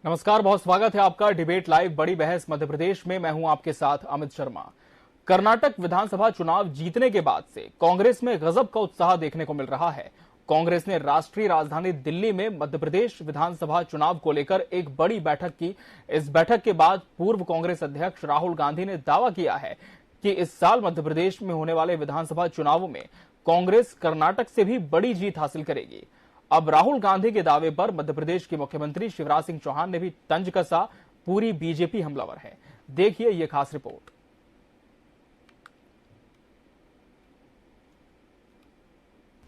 नमस्कार, बहुत स्वागत है आपका डिबेट लाइव बड़ी बहस मध्य प्रदेश में। मैं हूं आपके साथ अमित शर्मा। कर्नाटक विधानसभा चुनाव जीतने के बाद से कांग्रेस में गजब का उत्साह देखने को मिल रहा है। कांग्रेस ने राष्ट्रीय राजधानी दिल्ली में मध्य प्रदेश विधानसभा चुनाव को लेकर एक बड़ी बैठक की। इस बैठक के बाद पूर्व कांग्रेस अध्यक्ष राहुल गांधी ने दावा किया है कि इस साल मध्य प्रदेश में होने वाले विधानसभा चुनावों में कांग्रेस कर्नाटक से भी बड़ी जीत हासिल करेगी। अब राहुल गांधी के दावे पर मध्य प्रदेश के मुख्यमंत्री शिवराज सिंह चौहान ने भी तंज कसा। पूरी बीजेपी हमलावर है। देखिए ये खास रिपोर्ट।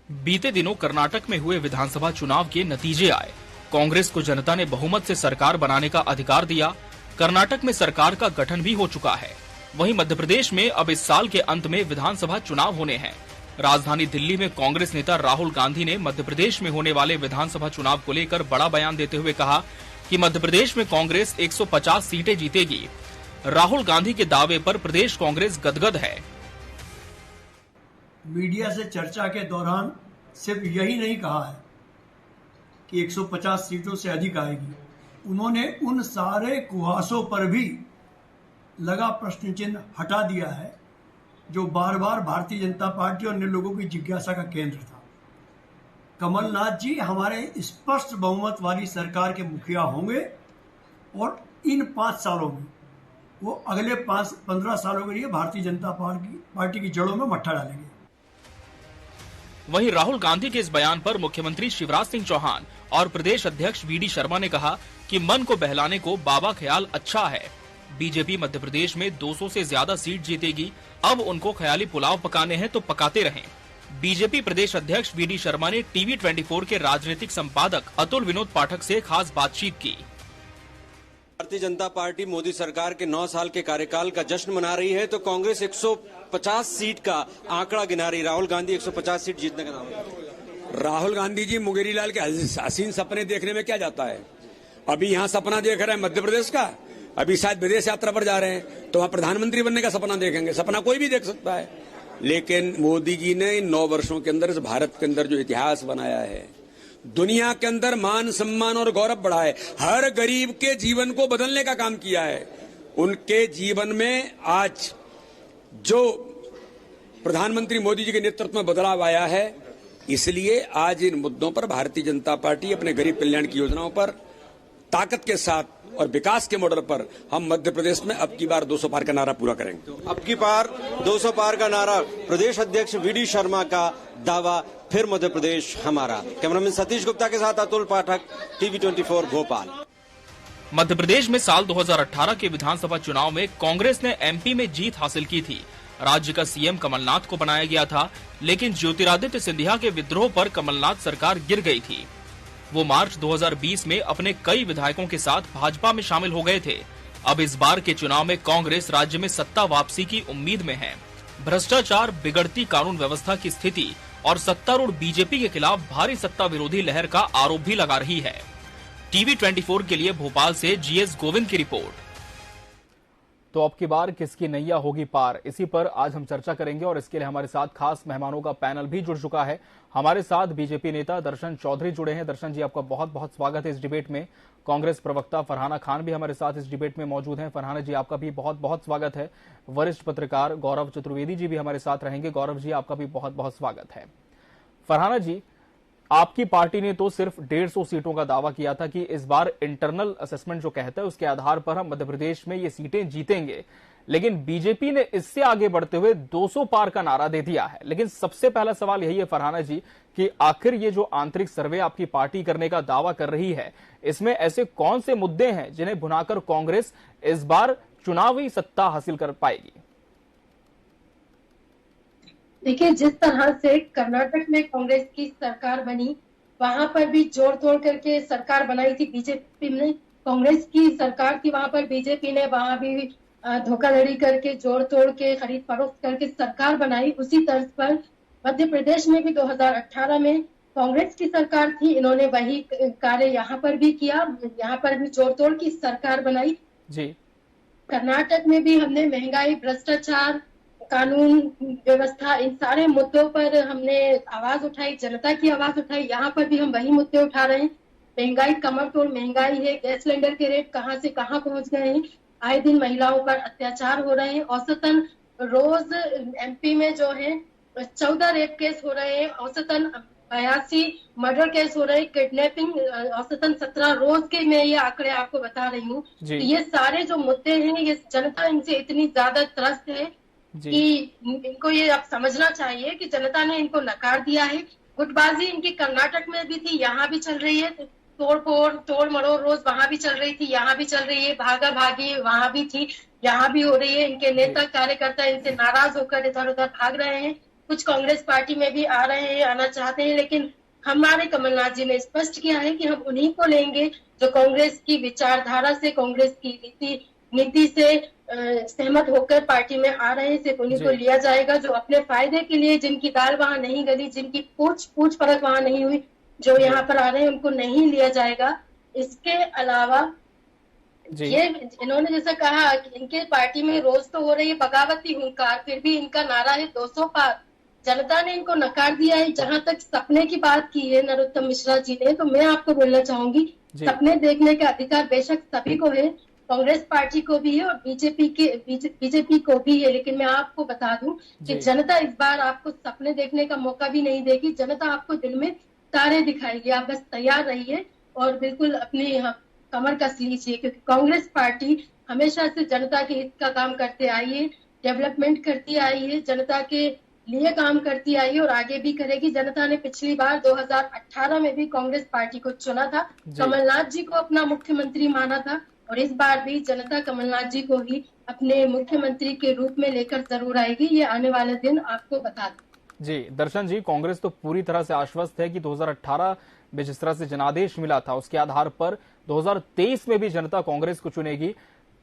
बीते दिनों कर्नाटक में हुए विधानसभा चुनाव के नतीजे आए। कांग्रेस को जनता ने बहुमत से सरकार बनाने का अधिकार दिया। कर्नाटक में सरकार का गठन भी हो चुका है। वहीं मध्य प्रदेश में अब इस साल के अंत में विधानसभा चुनाव होने हैं। राजधानी दिल्ली में कांग्रेस नेता राहुल गांधी ने मध्य प्रदेश में होने वाले विधानसभा चुनाव को लेकर बड़ा बयान देते हुए कहा कि मध्य प्रदेश में कांग्रेस 150 सीटें जीतेगी। राहुल गांधी के दावे पर प्रदेश कांग्रेस गदगद है। मीडिया से चर्चा के दौरान सिर्फ यही नहीं कहा है कि 150 सीटों से अधिक आएगी, उन्होंने उन सारे कुहासों पर भी लगा प्रश्न चिन्ह हटा दिया है जो बार बार भारतीय जनता पार्टी और अन्य लोगों की जिज्ञासा का केंद्र था। कमलनाथ जी हमारे स्पष्ट बहुमत वाली सरकार के मुखिया होंगे और इन 5 सालों में वो अगले 15 सालों के लिए भारतीय जनता पार्टी की जड़ों में मट्ठा डालेंगे। वहीं राहुल गांधी के इस बयान पर मुख्यमंत्री शिवराज सिंह चौहान और प्रदेश अध्यक्ष वीडी शर्मा ने कहा कि मन को बहलाने को बाबा ख्याल अच्छा है। बीजेपी मध्य प्रदेश में 200 से ज्यादा सीट जीतेगी। अब उनको ख्याली पुलाव पकाने हैं तो पकाते रहें। बीजेपी प्रदेश अध्यक्ष वीडी शर्मा ने टीवी 24 के राजनीतिक संपादक अतुल विनोद पाठक से खास बातचीत की। भारतीय जनता पार्टी मोदी सरकार के 9 साल के कार्यकाल का जश्न मना रही है तो कांग्रेस 150 सीट का आंकड़ा गिना रही। राहुल गांधी 150 सीट जीतने का नाम है। राहुल गांधी जी मुंगेरी लाल के हसीन सपने देखने में क्या जाता है। अभी यहाँ सपना देख रहे हैं मध्य प्रदेश का, अभी शायद विदेश यात्रा पर जा रहे हैं तो वहां प्रधानमंत्री बनने का सपना देखेंगे। सपना कोई भी देख सकता है, लेकिन मोदी जी ने इन 9 वर्षों के अंदर इस भारत के अंदर जो इतिहास बनाया है, दुनिया के अंदर मान सम्मान और गौरव बढ़ा है, हर गरीब के जीवन को बदलने का काम किया है। उनके जीवन में आज जो प्रधानमंत्री मोदी जी के नेतृत्व में बदलाव आया है, इसलिए आज इन मुद्दों पर भारतीय जनता पार्टी अपने गरीब कल्याण की योजनाओं पर ताकत के साथ और विकास के मॉडल पर हम मध्य प्रदेश में अब की बार 200 पार का नारा पूरा करेंगे। अब की बार 200 पार का नारा, प्रदेश अध्यक्ष वीडी शर्मा का दावा, फिर मध्य प्रदेश हमारा। कैमरामैन सतीश गुप्ता के साथ अतुल पाठक, टीवी 24 भोपाल। मध्य प्रदेश में साल 2018 के विधानसभा चुनाव में कांग्रेस ने एमपी में जीत हासिल की थी। राज्य का सीएम कमलनाथ को बनाया गया था, लेकिन ज्योतिरादित्य सिंधिया के विद्रोह पर कमलनाथ सरकार गिर गई थी। वो मार्च 2020 में अपने कई विधायकों के साथ भाजपा में शामिल हो गए थे। अब इस बार के चुनाव में कांग्रेस राज्य में सत्ता वापसी की उम्मीद में है। भ्रष्टाचार, बिगड़ती कानून व्यवस्था की स्थिति और सत्तारूढ़ बीजेपी के खिलाफ भारी सत्ता विरोधी लहर का आरोप भी लगा रही है। टीवी 24 के लिए भोपाल से जीएस गोविंद की रिपोर्ट। तो अब की बार किसकी नैया होगी पार, इसी पर आज हम चर्चा करेंगे और इसके लिए हमारे साथ खास मेहमानों का पैनल भी जुड़ चुका है। हमारे साथ बीजेपी नेता दर्शन चौधरी जुड़े हैं। दर्शन जी, आपका बहुत बहुत स्वागत है इस डिबेट में। कांग्रेस प्रवक्ता फरहाना खान भी हमारे साथ इस डिबेट में मौजूद हैं। फरहाना जी, आपका भी बहुत बहुत स्वागत है। वरिष्ठ पत्रकार गौरव चतुर्वेदी जी भी हमारे साथ रहेंगे। गौरव जी, आपका भी बहुत बहुत स्वागत है। फरहाना जी, आपकी पार्टी ने तो सिर्फ 150 सीटों का दावा किया था कि इस बार इंटरनल असेसमेंट जो कहता है उसके आधार पर हम मध्य प्रदेश में ये सीटें जीतेंगे, लेकिन बीजेपी ने इससे आगे बढ़ते हुए 200 पार का नारा दे दिया है। लेकिन सबसे पहला सवाल यही है फरहाना जी कि आखिर ये जो आंतरिक सर्वे आपकी पार्टी करने का दावा कर रही है, इसमें ऐसे कौन से मुद्दे हैं जिन्हें भुनाकर कांग्रेस इस बार चुनावी सत्ता हासिल कर पाएगी? देखिए, जिस तरह से कर्नाटक में कांग्रेस की सरकार बनी, वहां पर भी जोड़ तोड़ करके सरकार बनाई थी बीजेपी ने। कांग्रेस की सरकार थी वहां पर, बीजेपी ने वहां भी धोखाधड़ी करके, जोड़ तोड़ के, खरीद फरोख्त करके सरकार बनाई। उसी तर्ज पर मध्य प्रदेश में भी 2018 में कांग्रेस की सरकार थी, इन्होंने वही कार्य यहाँ पर भी किया, यहाँ पर भी जोड़ तोड़ की सरकार बनाई जी। कर्नाटक में भी हमने महंगाई, भ्रष्टाचार, कानून व्यवस्था, इन सारे मुद्दों पर हमने आवाज उठाई, जनता की आवाज उठाई। यहाँ पर भी हम वही मुद्दे उठा रहे हैं। महंगाई कमर तोड़ महंगाई है, गैस सिलेंडर के रेट कहाँ से कहाँ पहुंच गए हैं, आए दिन महिलाओं पर अत्याचार हो रहे हैं। औसतन रोज एमपी में जो है 14 रेप केस हो रहे हैं, औसतन 82 मर्डर केस हो रहे हैं, किडनैपिंग औसतन 17 रोज के मैं ये आंकड़े आपको बता रही हूँ। तो ये सारे जो मुद्दे हैं, ये जनता इनसे इतनी ज्यादा त्रस्त है कि इनको ये अब समझना चाहिए कि जनता ने इनको नकार दिया है। गुटबाजी इनकी कर्नाटक में भी थी, यहाँ भी चल रही है, तोड़ मरोड़ रोज वहां भी चल रही थी, यहाँ भी चल रही है, भागा भागी वहां भी थी, यहाँ भी हो रही है। इनके नेता कार्यकर्ता इनसे नाराज होकर इधर उधर भाग रहे हैं, कुछ कांग्रेस पार्टी में भी आ रहे हैं, आना चाहते हैं, लेकिन हमारे कमलनाथ जी ने स्पष्ट किया है कि हम उन्हीं को लेंगे जो कांग्रेस की विचारधारा से, कांग्रेस की नीति से सहमत होकर पार्टी में आ रहे हैं। सिर्फ उन्हीं को लिया जाएगा जो अपने फायदे के लिए, जिनकी दाल वहां नहीं गली, जिनकी पूछ परख वहां नहीं हुई, जो यहाँ पर आ रहे हैं उनको नहीं लिया जाएगा। इसके अलावा ये इन्होंने जैसे कहा कि इनके पार्टी में रोज तो हो रही है बगावती हुंकार, फिर भी इनका नारा है 200 पार। जनता ने इनको नकार दिया है। जहां तक सपने की बात की है नरोत्तम मिश्रा जी ने, तो मैं आपको बोलना चाहूंगी, सपने देखने का अधिकार बेशक सभी को है, कांग्रेस पार्टी को भी है और बीजेपी को भी है, लेकिन मैं आपको बता दूं कि जनता इस बार आपको सपने देखने का मौका भी नहीं देगी। जनता आपको दिल में तारे दिखाएगी, आप बस तैयार रहिए और बिल्कुल अपनी कमर कस लीजिए, क्योंकि कांग्रेस पार्टी हमेशा से जनता के हित का काम करते आई है, डेवलपमेंट करती आई है, जनता के लिए काम करती आई है और आगे भी करेगी। जनता ने पिछली बार 2018 में भी कांग्रेस पार्टी को चुना था, कमलनाथ जी को अपना मुख्यमंत्री माना था और इस बार भी जनता कमलनाथ जी को ही अपने मुख्यमंत्री के रूप में लेकर जरूर आएगी। ये आने वाले दिन आपको बता दूं। जी दर्शन जी, कांग्रेस तो पूरी तरह से आश्वस्त है कि 2018 में जिस तरह से जनादेश मिला था उसके आधार पर 2023 में भी जनता कांग्रेस को चुनेगी।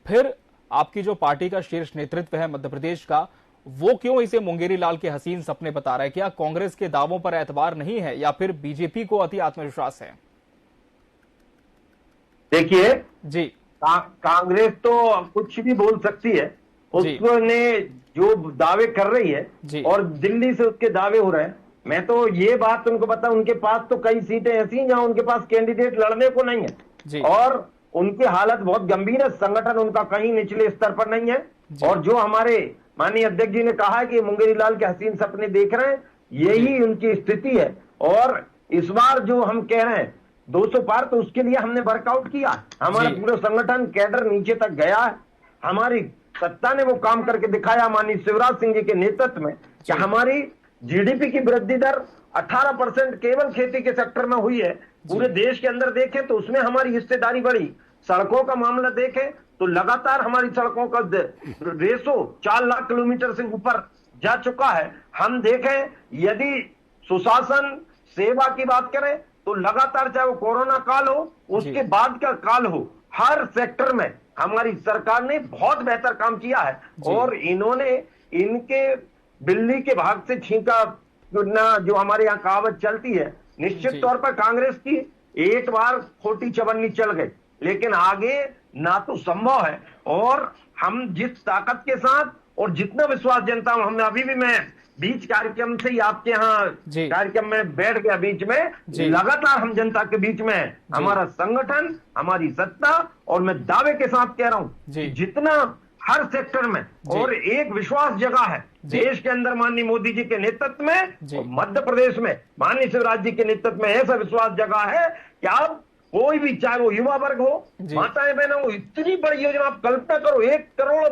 फिर आपकी जो पार्टी का शीर्ष नेतृत्व है मध्य प्रदेश का, वो क्यों इसे मुंगेरी लाल के हसीन सपने बता रहा है? क्या कांग्रेस के दावों पर एतबार नहीं है या फिर बीजेपी को अति आत्मविश्वास है? देखिए जी, कांग्रेस तो कुछ भी बोल सकती है, उसने जो दावे कर रही है और दिल्ली से उसके दावे हो रहे हैं। मैं तो ये बात उनको पता, उनके पास तो कई सीटें ऐसी हैं जहां उनके पास कैंडिडेट लड़ने को नहीं है और उनकी हालत बहुत गंभीर है, संगठन उनका कहीं निचले स्तर पर नहीं है। और जो हमारे माननीय अध्यक्ष जी ने कहा है कि मुंगेरी लाल के हसीन सपने देख रहे हैं, यही उनकी स्थिति है। और इस बार जो हम कह रहे हैं 200 पार, तो उसके लिए हमने वर्कआउट किया, हमारा पूरा संगठन कैडर नीचे तक गया है, हमारी सत्ता ने वो काम करके दिखाया माननीय शिवराज सिंह जी के नेतृत्व में कि हमारी जीडीपी की वृद्धि दर 18% केवल खेती के सेक्टर में हुई है। पूरे देश के अंदर देखें तो उसमें हमारी हिस्सेदारी बढ़ी। सड़कों का मामला देखें तो लगातार हमारी सड़कों का रेशो 4 लाख किलोमीटर से ऊपर जा चुका है। हम देखें यदि सुशासन सेवा की बात करें तो लगातार, चाहे वो कोरोना काल हो उसके बाद का काल हो, हर सेक्टर में हमारी सरकार ने बहुत बेहतर काम किया है। और इन्होंने इनके बिल्ली के भाग से छींका ना, जो हमारे यहाँ कहावत चलती है, निश्चित तौर पर कांग्रेस की एक बार खोटी चवन्नी चल गई, लेकिन आगे ना तो संभव है। और हम जिस ताकत के साथ और जितना विश्वास जनता हूं, हमने अभी भी, मैं बीच कार्यक्रम से ही आपके यहाँ कार्यक्रम में बैठ गया, बीच में लगातार हम जनता के बीच में है, हमारा संगठन, हमारी सत्ता। और मैं दावे के साथ कह रहा हूं जितना हर सेक्टर में और एक विश्वास जगह है देश के अंदर माननीय मोदी जी के नेतृत्व में, और मध्य प्रदेश में माननीय शिवराज जी के नेतृत्व में ऐसा विश्वास जगह है कि आप कोई भी, चाहे वो युवा वर्ग हो, माताएं बहनों हो, इतनी बड़ी योजना आप कल्पना करो, 1 करोड़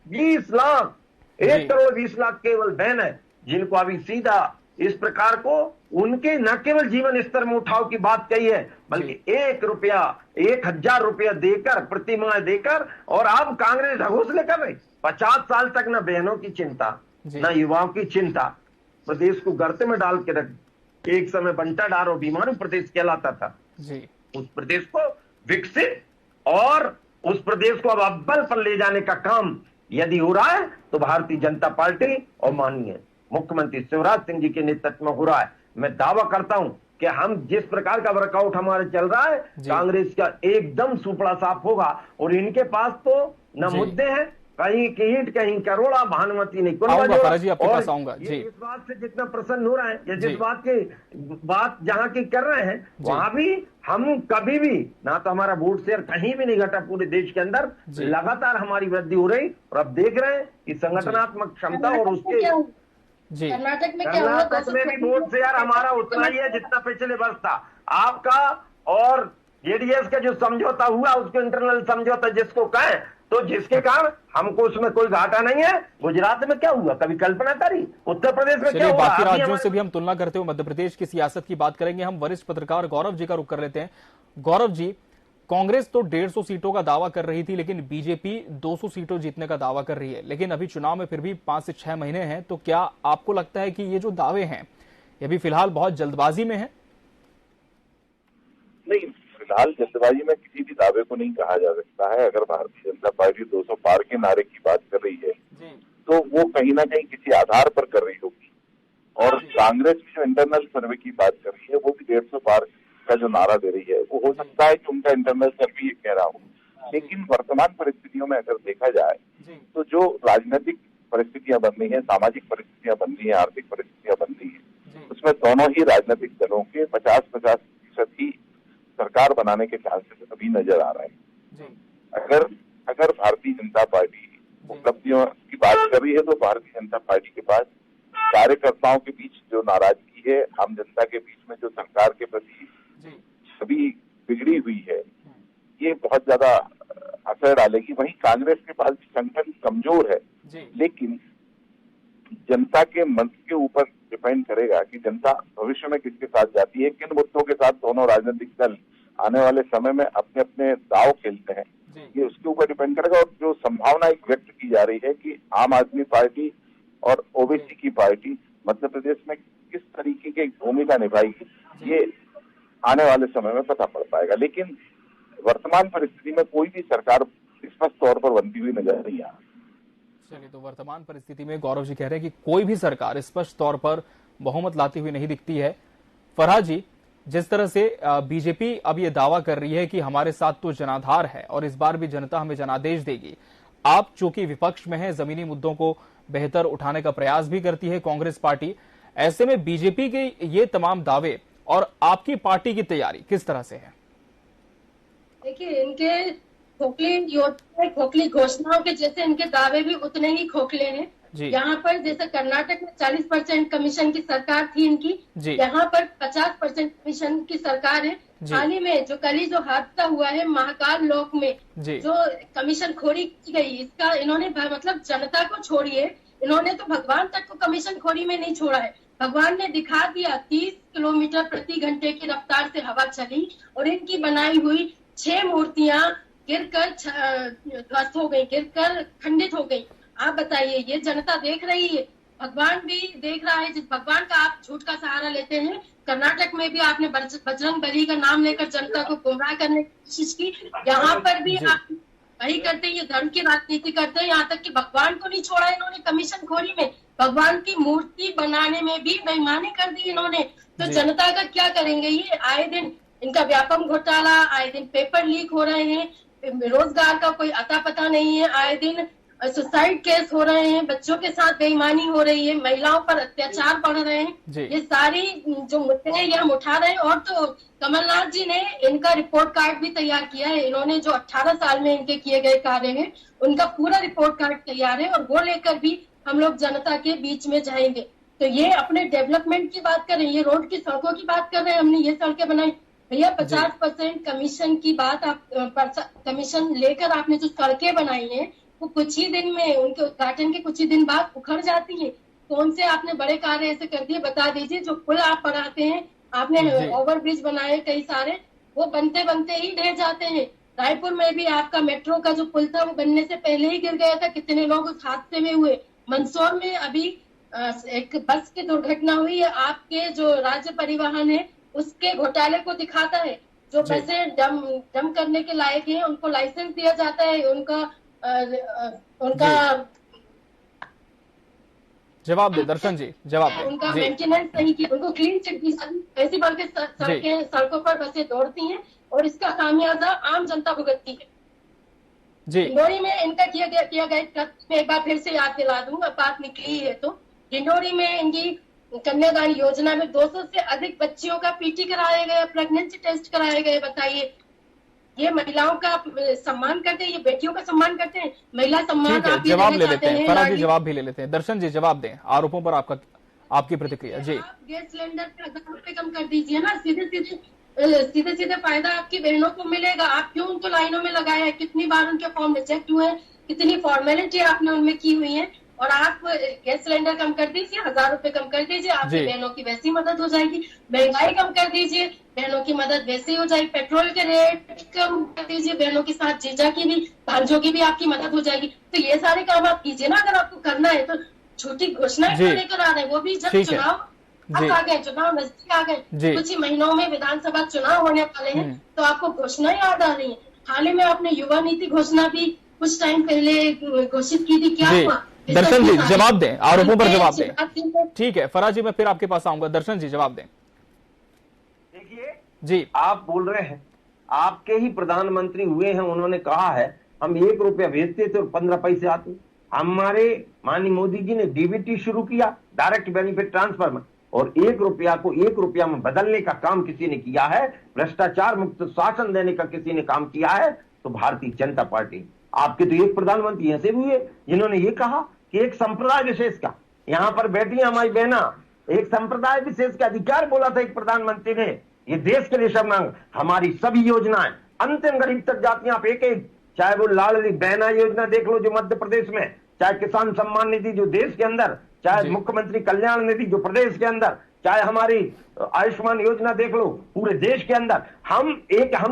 20 लाख 1 करोड़ 20 लाख केवल बहन है जिनको अभी सीधा इस प्रकार को उनके न केवल जीवन स्तर में उठाव की बात कही है, बल्कि 1,000 रुपया देकर, प्रति माह देकर। और अब कांग्रेस घोषणा कर रही 50 साल तक न बहनों की चिंता, न युवाओं की चिंता, प्रदेश को गर्ते में डाल के रख। एक समय बंटा डार और बीमारू प्रदेश कहलाता था, उस प्रदेश को विकसित और उस प्रदेश को अब अव्वल पर ले जाने का काम यदि हो रहा है तो भारतीय जनता पार्टी और माननीय मुख्यमंत्री शिवराज सिंह जी के नेतृत्व में हो रहा है। मैं दावा करता हूं कि हम जिस प्रकार का वर्कआउट हमारे चल रहा है, कांग्रेस का एकदम सुपड़ा साफ होगा। और इनके पास तो न मुद्दे हैं कहीं की ईंट कहीं करोड़ा, भानुमति नहीं जी आपके पास आऊंगा जी। इस बात से जितना प्रसन्न हो रहा है, ये जिस बात जहां की कर रहे हैं, वहां भी हम कभी भी ना तो हमारा वोट शेयर कहीं भी नहीं घटा, पूरे देश के अंदर लगातार हमारी वृद्धि हो रही। और अब देख रहे हैं कि संगठनात्मक क्षमता और उसके जी कर्नाटक में भी वोट शेयर हमारा उतना ही है जितना पिछले वर्ष था। आपका और जेडीएस का जो समझौता हुआ, उसको इंटरनल समझौता जिसको कहें, तो जिसके कारण हमको उसमें कोई घाटा नहीं है। गुजरात में क्या हुआ, कभी कल्पना करी? उत्तर प्रदेश में क्या हुआ? बाकी राज्यों से भी हम तुलना करते हुए मध्य प्रदेश की सियासत की बात करेंगे। हम वरिष्ठ पत्रकार गौरव जी का रुख कर लेते हैं। गौरव जी, कांग्रेस तो 150 सीटों का दावा कर रही थी, लेकिन बीजेपी 200 सीटों जीतने का दावा कर रही है। लेकिन अभी चुनाव में फिर भी 5 से 6 महीने हैं, तो क्या आपको लगता है कि ये जो दावे हैं ये भी फिलहाल बहुत जल्दबाजी में है? नहीं, फिलहाल जल्दबाजी में किसी भी दावे को नहीं कहा जा सकता है। अगर भारतीय जनता पार्टी 200 पार के नारे की बात कर रही है तो वो कहीं ना कहीं किसी आधार पर कर रही होगी। और कांग्रेस भी जो इंटरनल सर्वे की बात कर रही है वो भी 150 पार का जो नारा दे रही है, वो हो सकता है कि उनका इंटरनल सर्वे ये कह रहा हो। लेकिन वर्तमान परिस्थितियों में अगर देखा जाए तो जो राजनीतिक परिस्थितियां बन रही है, सामाजिक परिस्थितियां बन रही है, आर्थिक परिस्थितियां बन रही है, उसमें दोनों ही राजनीतिक दलों के 50-50% ही सरकार बनाने के चांसेस अभी नजर आ रहे हैं। अगर भारतीय जनता पार्टी उपलब्धियों की बात कर रही है तो भारतीय जनता पार्टी के पास कार्यकर्ताओं के बीच जो नाराजगी है, आम जनता के बीच में जो सरकार के प्रति छवि बिगड़ी हुई है, ये बहुत ज्यादा असर डालेगी। वहीं कांग्रेस के पास संगठन कमजोर है, लेकिन जनता के मन के ऊपर डिपेंड करेगा कि जनता भविष्य में किसके साथ जाती है, किन मुद्दों के साथ दोनों राजनीतिक दल आने वाले समय में अपने अपने दाव खेलते हैं, ये उसके ऊपर डिपेंड करेगा। और जो संभावना एक व्यक्त की जा रही है कि आम आदमी पार्टी और ओबीसी की पार्टी मध्य प्रदेश में किस तरीके की भूमिका निभाएगी, ये आने वाले समय में पता पड़ पाएगा। लेकिन वर्तमान परिस्थिति में कोई भी सरकार स्पष्ट तौर पर बनती हुई नजर नहीं आ रही। चलिए, तो वर्तमान परिस्थिति में गौरव जी कह रहे हैं कि कोई भी सरकार स्पष्ट तौर पर बहुमत लाती हुई नहीं दिखती है। फरहाद जी, जिस तरह से बीजेपी अब ये दावा कर रही है कि हमारे साथ तो जनाधार है और इस बार भी जनता हमें जनादेश देगी, आप चूंकि विपक्ष में हैं, जमीनी मुद्दों को बेहतर उठाने का प्रयास भी करती है कांग्रेस पार्टी, ऐसे में बीजेपी के ये तमाम दावे और आपकी पार्टी की तैयारी किस तरह से है? देखिए, इनके खोखली घोषणाओं के जैसे इनके दावे भी उतने ही खोखले हैं। यहाँ पर जैसे कर्नाटक में 40% कमीशन की सरकार थी इनकी, यहाँ पर 50% कमीशन की सरकार है। हाल ही में जो हादसा हुआ है महाकाल लोक में, जो कमीशन खोरी की गई, इसका इन्होंने मतलब जनता को छोड़िए, इन्होंने तो भगवान तक को कमीशन खोरी में नहीं छोड़ा है। भगवान ने दिखा दिया, 30 किलोमीटर प्रति घंटे की रफ्तार से हवा चली और इनकी बनाई हुई 6 मूर्तियां गिरकर ध्वस्त हो गई, गिरकर खंडित हो गई। आप बताइए, ये जनता देख रही है, भगवान भी देख रहा है। जिस भगवान का आप झूठ का सहारा लेते हैं, कर्नाटक में भी आपने बजरंग बली का नाम लेकर जनता को गुमराह करने की कोशिश की, यहाँ पर भी आप वही करते हैं, ये धर्म की राजनीति करते हैं। यहाँ तक कि भगवान को नहीं छोड़ा इन्होंने कमीशन खोरी में, भगवान की मूर्ति बनाने में भी बेईमानी कर दी इन्होंने। तो जनता का क्या करेंगे? ये आए दिन इनका व्यापम घोटाला, आए दिन पेपर लीक हो रहे हैं, रोजगार का कोई अता पता नहीं है, आए दिन सुसाइड केस हो रहे हैं, बच्चों के साथ बेईमानी हो रही है, महिलाओं पर अत्याचार बढ़ रहे हैं। ये सारी जो मुद्दे हैं ये हम उठा रहे हैं। और तो कमलनाथ जी ने इनका रिपोर्ट कार्ड भी तैयार किया है। इन्होंने जो 18 साल में इनके किए गए कार्य हैं उनका पूरा रिपोर्ट कार्ड तैयार है और वो लेकर भी हम लोग जनता के बीच में जाएंगे। तो ये अपने डेवलपमेंट की बात कर रहे हैं, ये रोड की सड़कों की बात कर रहे हैं, हमने ये सड़कें बनाई। भैया 50% कमीशन की बात, आप कमीशन लेकर आपने जो सड़कें बनाई हैं वो कुछ ही दिन में, उनके उद्घाटन के कुछ ही दिन बाद उखड़ जाती है। कौन से आपने बड़े कार्य ऐसे कर दिए, बता दीजिए। जो पुल आप बनाते हैं, आपने ओवरब्रिज बनाए कई सारे, वो बनते बनते ही ढह जाते हैं। रायपुर में भी आपका मेट्रो का जो पुल था वो बनने से पहले ही गिर गया था, कितने लोग उस हादसे में हुए। मंदसौर में अभी एक बस की दुर्घटना हुई है, आपके जो राज्य परिवहन है उसके घोटाले को दिखाता है। जो बसें डम करने के लायक हैं उनको लाइसेंस दिया जाता है, उनका जवाब दे दर्शन जी, जवाब दे। उनका मेंटेनेंस नहीं किया, उनको क्लीन चिट दी, ऐसी बल्कि सड़कों पर बसें दौड़ती हैं और इसका खामियाजा आम जनता भुगतती है। डिंडोरी में इनका किया गया मैं एक बार फिर से याद दिला दूं, अब बात निकली है तो डिंडोरी में इनकी कन्यादान योजना में 200 से अधिक बच्चियों का पीटी कराया गया, प्रेगनेंसी टेस्ट कराए गए। बताइए, ये महिलाओं का सम्मान करते हैं, ये बेटियों का सम्मान करते हैं? महिला सम्मान आप जवाब ले लेते हैं, फराज जी जवाब भी ले लेते हैं। दर्शन जी जवाब दें आरोपों पर आपकी प्रतिक्रिया। जी, गैस सिलेंडर पे 1000 रुपए कम कर दीजिए ना, सीधे फायदा आपकी बहनों को मिलेगा। आप क्यों उनको लाइनों में लगाया है? कितनी बार उनके फॉर्म रिजेक्ट हुए हैं, कितनी फॉर्मेलिटी आपने उनमें की हुई है? और आप गैस सिलेंडर कम कर दीजिए, 1000 रुपए कम कर दीजिए, आपकी बहनों की वैसी मदद हो जाएगी। महंगाई कम कर दीजिए, बहनों की मदद वैसे ही हो जाएगी। पेट्रोल के रेट कम कर दीजिए, बहनों के साथ जीजा की भी, भांजों की भी आपकी मदद हो जाएगी। तो ये सारे काम आप कीजिए ना, अगर आपको करना है तो। छोटी घोषणाएं लेकर आ रहे हैं, वो भी जब चुनाव अब आ गए, चुनाव नजदीक आ गए, कुछ ही महीनों में विधानसभा चुनाव होने वाले हैं, तो आपको घोषणाएं याद आ रही है। हाल ही में आपने युवा नीति घोषणा भी कुछ टाइम पहले घोषित की थी, क्या हुआ? दर्शन जी जवाब दें, आरोपों पर जवाब दें। ठीक है फराज जी, मैं फिर आपके पास आऊंगा। दर्शन जी जवाब दें। देखिए जी, आप बोल रहे हैं, आपके ही प्रधानमंत्री हुए हैं, उन्होंने कहा है हम 1 रुपया भेजते थे और 15 पैसे आते। हमारे माननीय मोदी जी ने डीबीटी शुरू किया, डायरेक्ट बेनिफिट ट्रांसफर में, और 1 रुपया को 1 रुपया में बदलने का काम किसी ने किया है, भ्रष्टाचार मुक्त शासन देने का किसी ने काम किया है, तो भारतीय जनता पार्टी। आपके तो एक प्रधानमंत्री ऐसे भी हुए जिन्होंने ये कहा कि एक संप्रदाय विशेष का, यहाँ पर बैठी हमारी बहना, एक संप्रदाय विशेष का अधिकार बोला था एक प्रधानमंत्री ने। ये देश के लिए शर्मनाक, हमारी सभी योजनाएं अंतिम गरीब तक जाती हैं। आप एक चाहे वो लाडली बहना योजना देख लो जो मध्य प्रदेश में, चाहे किसान सम्मान निधि जो देश के अंदर, चाहे मुख्यमंत्री कल्याण निधि जो प्रदेश के अंदर, चाहे हमारी आयुष्मान योजना देख लो पूरे देश के अंदर। हम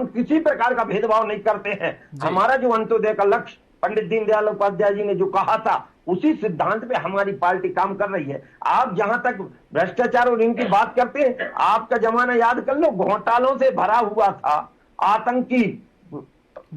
किसी प्रकार का भेदभाव नहीं करते हैं। हमारा जो अंत्योदय का लक्ष्य पंडित दीनदयाल उपाध्याय जी ने जो कहा था, उसी सिद्धांत पे हमारी पार्टी काम कर रही है। आप जहां तक भ्रष्टाचार और इनकी बात करते हैं, आपका जमाना याद कर लो, घोटालों से भरा हुआ था, आतंकी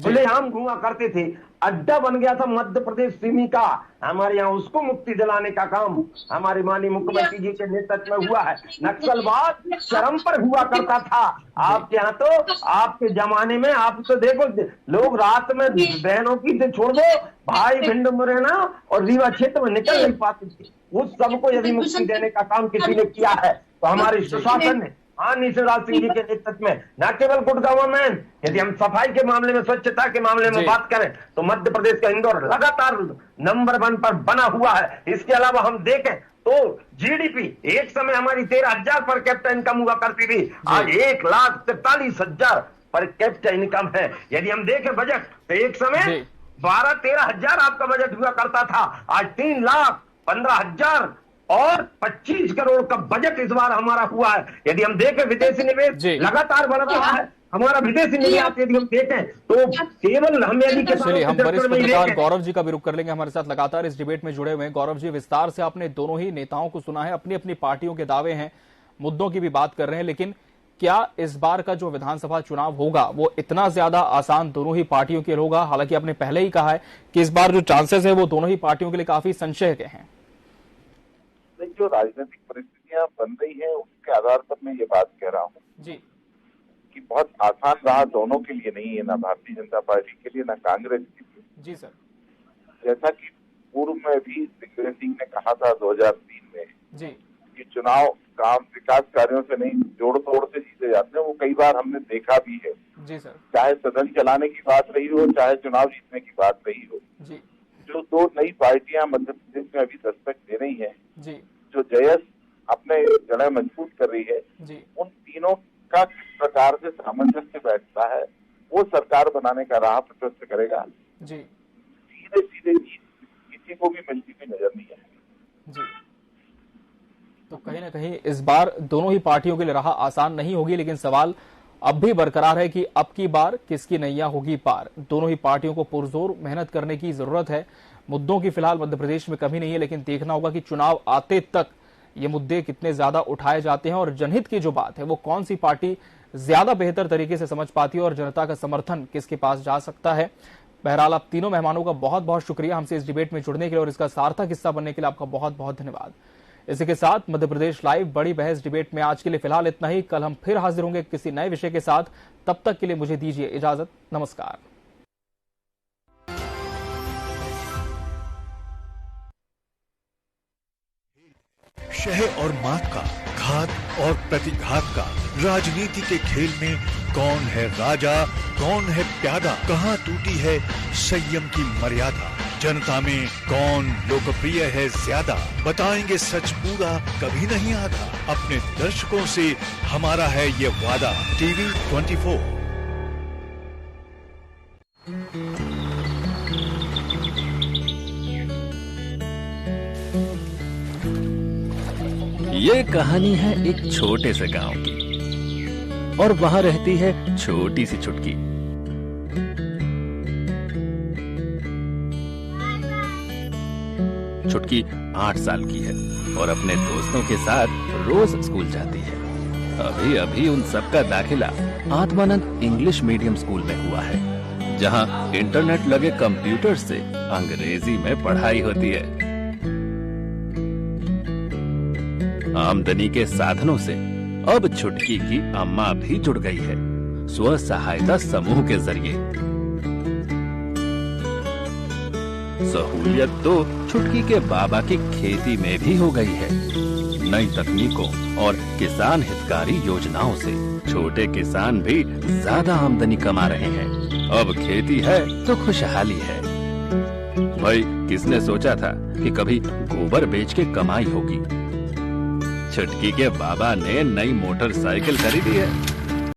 खुलेआम घुमा करते थे, अड्डा बन गया था मध्य प्रदेश सिमी का। हमारे यहाँ उसको मुक्ति दिलाने का काम हमारे माननीय मुख्यमंत्री जी के नेतृत्व में हुआ है। नक्सलवाद चरम पर हुआ करता था आपके यहाँ, तो आपके जमाने में आप तो देखो लोग रात में बहनों की तो छोड़ दो, भाई भिंड मुरैना और रीवा क्षेत्र में निकल नहीं पाते थे। उस सबको यदि मुक्ति देने का काम किसी ने किया है तो हमारे सुशासन ने शिवराज सिंह जी के नेतृत्व में, न केवल गुड गवर्नेंस, यदि हम सफाई के मामले में, स्वच्छता के मामले में बात करें तो मध्य प्रदेश का इंदौर लगातार नंबर 1 पर बना हुआ है। इसके अलावा हम देखें तो जीडीपी एक समय हमारी 13,000 पर कैपिटा इनकम हुआ करती थी, आज 1,43,000 पर कैपिटा इनकम है। यदि हम देखें बजट तो एक समय 12-13 हजार आपका बजट हुआ करता था, आज 3,15,000 और 25 करोड़ का बजट इस बार हमारा हुआ है। यदि हम देखें विदेशी निवेश लगातार बढ़ रहा है, हमारा विदेशी निर्यात यदि हम देखें तो केवल हम यदि हम वरिष्ठ पत्रकार गौरव जी का भी रुख कर लेंगे, हमारे साथ लगातार इस डिबेट में जुड़े हुए हैं। गौरव जी, विस्तार से आपने दोनों ही नेताओं को सुना है, अपनी अपनी पार्टियों के दावे हैं, मुद्दों की भी बात कर रहे हैं, लेकिन क्या इस बार का जो विधानसभा चुनाव होगा वो इतना ज्यादा आसान दोनों ही पार्टियों के लिए होगा? हालांकि आपने पहले ही कहा है कि इस बार जो चांसेस है वो दोनों ही पार्टियों के लिए काफी संशय के हैं। जो राजनीतिक परिस्थितियां बन रही हैं उसके आधार पर मैं ये बात कह रहा हूँ जी कि बहुत आसान रहा दोनों के लिए नहीं है, ना भारतीय जनता पार्टी के लिए ना कांग्रेस के लिए। जी सर, जैसा कि पूर्व में भी दिग्विजय सिंह ने कहा था 2003 में जी कि चुनाव काम विकास कार्यों से नहीं जोड़ तोड़ से जीते जाते हैं, वो कई बार हमने देखा भी है। जी सर, चाहे सदन चलाने की बात रही हो, चाहे चुनाव जीतने की बात रही हो जी। जो 2 नई पार्टियां मध्य प्रदेश में अभी दस्तक दे रही हैं जी, जो जयस अपने जड़ें मजबूत कर रही है जी, उन तीनों का किस प्रकार से सामंजस्य बैठता है वो सरकार बनाने का राह प्रशस्त करेगा जी। सीधे सीधे किसी को भी मिलती हुई नजर नहीं है जी। तो कहीं ना कहीं इस बार दोनों ही पार्टियों के लिए राह आसान नहीं होगी, लेकिन सवाल अब भी बरकरार है कि अब की बार किसकी नैया होगी पार। दोनों ही पार्टियों को पुरजोर मेहनत करने की जरूरत है। मुद्दों की फिलहाल मध्य प्रदेश में कमी नहीं है, लेकिन देखना होगा कि चुनाव आते तक ये मुद्दे कितने ज्यादा उठाए जाते हैं और जनहित की जो बात है वो कौन सी पार्टी ज्यादा बेहतर तरीके से समझ पाती है और जनता का समर्थन किसके पास जा सकता है। बहरहाल आप तीनों मेहमानों का बहुत बहुत शुक्रिया हमसे इस डिबेट में जुड़ने के लिए और इसका सार्थक हिस्सा बनने के लिए आपका बहुत बहुत धन्यवाद। इसी के साथ मध्य प्रदेश लाइव बड़ी बहस डिबेट में आज के लिए फिलहाल इतना ही। कल हम फिर हाजिर होंगे किसी नए विषय के साथ। तब तक के लिए मुझे दीजिए इजाजत। नमस्कार। शह और मात का, घात और प्रतिघात का, राजनीति के खेल में कौन है राजा, कौन है प्यादा, कहाँ टूटी है संयम की मर्यादा, जनता में कौन लोकप्रिय है ज्यादा, बताएंगे सच पूरा कभी नहीं आधा, अपने दर्शकों से हमारा है ये वादा। टीवी 24। ये कहानी है एक छोटे से गांव की और वहां रहती है छोटी सी छुटकी। छुटकी 8 साल की है और अपने दोस्तों के साथ रोज स्कूल जाती है। अभी अभी उन सबका दाखिला आत्मानंद इंग्लिश मीडियम स्कूल में हुआ है, जहां इंटरनेट लगे कंप्यूटर से अंग्रेजी में पढ़ाई होती है। आमदनी के साधनों से अब छुटकी की अम्मा भी जुड़ गई है, स्व सहायता समूह के जरिए। सहूलियत तो छुटकी के बाबा की खेती में भी हो गई है। नई तकनीकों और किसान हितकारी योजनाओं से छोटे किसान भी ज्यादा आमदनी कमा रहे हैं। अब खेती है तो खुशहाली है। भाई, किसने सोचा था कि कभी गोबर बेच के कमाई होगी। छुटकी के बाबा ने नई मोटरसाइकिल खरीदी है